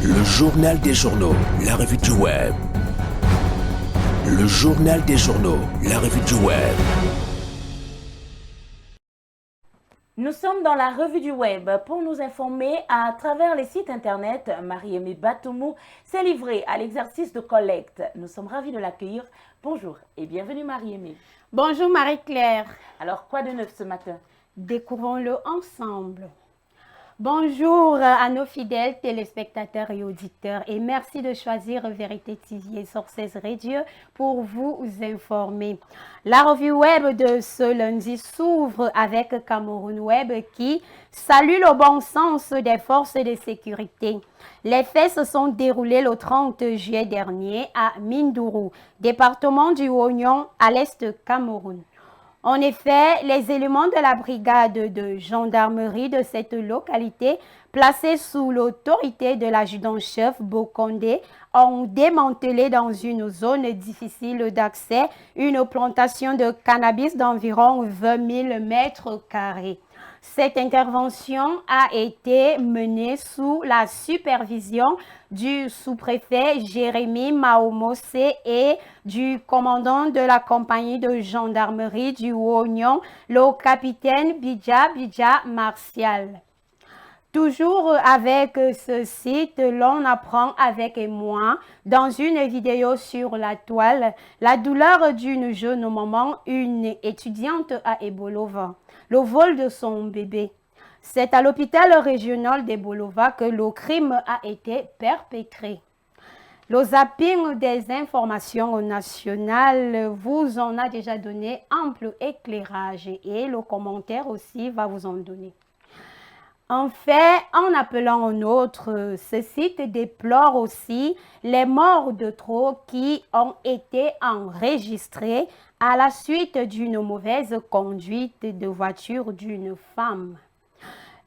Le journal des journaux, la revue du web. Le journal des journaux, la revue du web. Nous sommes dans la revue du web pour nous informer à travers les sites internet. Marie-Aimée Batoumou s'est livrée à l'exercice de collecte. Nous sommes ravis de l'accueillir. Bonjour et bienvenue Marie-Aimée. Bonjour Marie-Claire. Alors quoi de neuf ce matin? Découvrons-le ensemble. Bonjour à nos fidèles téléspectateurs et auditeurs et merci de choisir Vérité TV et Sources Radio pour vous informer. La revue web de ce lundi s'ouvre avec Cameroun Web qui salue le bon sens des forces de sécurité. Les faits se sont déroulés le 30 juillet dernier à Mindourou, département du Oignon à l'est de Cameroun. En effet, les éléments de la brigade de gendarmerie de cette localité, placés sous l'autorité de l'adjudant-chef Bokondé, ont démantelé dans une zone difficile d'accès une plantation de cannabis d'environ 20 000 mètres carrés. Cette intervention a été menée sous la supervision du sous-préfet Jérémy Maomosé et du commandant de la compagnie de gendarmerie du Oignon, le capitaine Bidja Martial. Toujours avec ce site, l'on apprend avec moi dans une vidéo sur la toile la douleur d'une jeune maman, une étudiante à Ebolova, le vol de son bébé. C'est à l'hôpital régional d'Ebolova que le crime a été perpétré. Le zapping des informations nationales vous en a déjà donné ample éclairage et le commentaire aussi va vous en donner. En fait, en appelant un autre, ce site déplore aussi les morts de trop qui ont été enregistrés à la suite d'une mauvaise conduite de voiture d'une femme,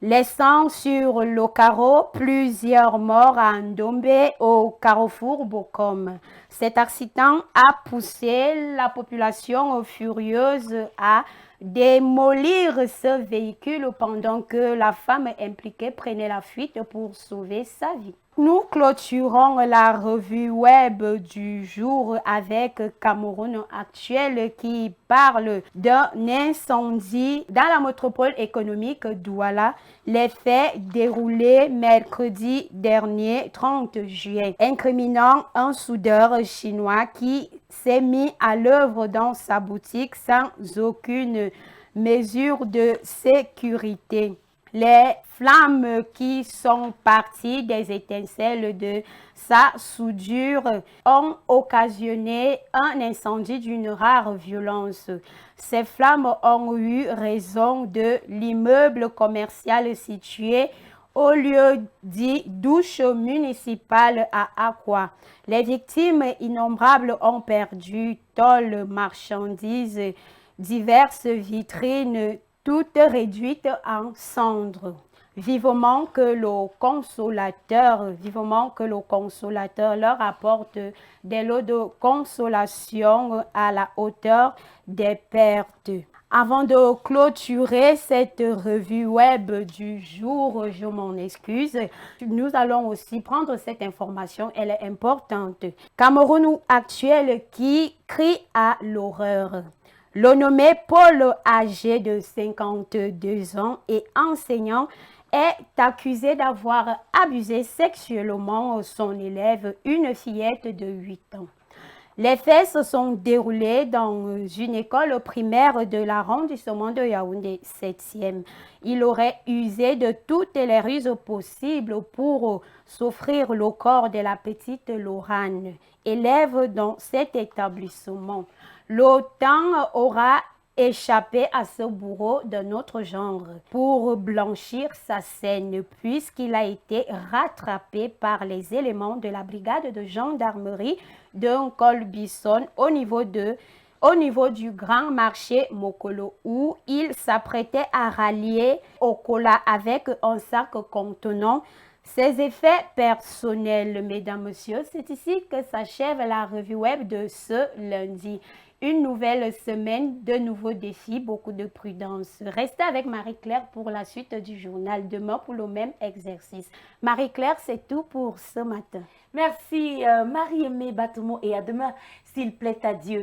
laissant sur le carreau plusieurs morts à Ndombe au carrefour Bokom. Cet accident a poussé la population furieuse à démolir ce véhicule pendant que la femme impliquée prenait la fuite pour sauver sa vie. Nous clôturons la revue web du jour avec Cameroun Actuel qui parle d'un incendie dans la métropole économique d'Ouala. Les faits déroulés mercredi dernier 30 juillet, incriminant un soudeur chinois qui s'est mis à l'œuvre dans sa boutique sans aucune mesure de sécurité. Les flammes qui sont parties des étincelles de sa soudure ont occasionné un incendie d'une rare violence. Ces flammes ont eu raison de l'immeuble commercial situé au lieu dit douche municipale à Aqua. Les victimes innombrables ont perdu tôles, marchandises, diverses vitrines, toutes réduites en cendres. Vivement que le consolateur leur apporte des lots de consolation à la hauteur des pertes. Avant de clôturer cette revue web du jour, je m'en excuse. Nous allons aussi prendre cette information, elle est importante. Cameroun Actuel qui crie à l'horreur. Le nommé Paul, âgé de 52 ans et enseignant, est accusé d'avoir abusé sexuellement son élève, une fillette de 8 ans. Les faits se sont déroulés dans une école primaire de l'arrondissement de Yaoundé 7e. Il aurait usé de toutes les ruses possibles pour s'offrir le corps de la petite Laurane, élève dans cet établissement. Le temps aura échappé à ce bourreau d'un autre genre pour blanchir sa scène puisqu'il a été rattrapé par les éléments de la brigade de gendarmerie de Colbison au niveau du grand marché Mokolo où il s'apprêtait à rallier Okola avec un sac contenant ses effets personnels. Mesdames, Messieurs, c'est ici que s'achève la revue web de ce lundi. Une nouvelle semaine, de nouveaux défis, beaucoup de prudence. Restez avec Marie-Claire pour la suite du journal. Demain pour le même exercice. Marie-Claire, c'est tout pour ce matin. Merci Marie-Aimée Batomo et à demain s'il plaît à Dieu.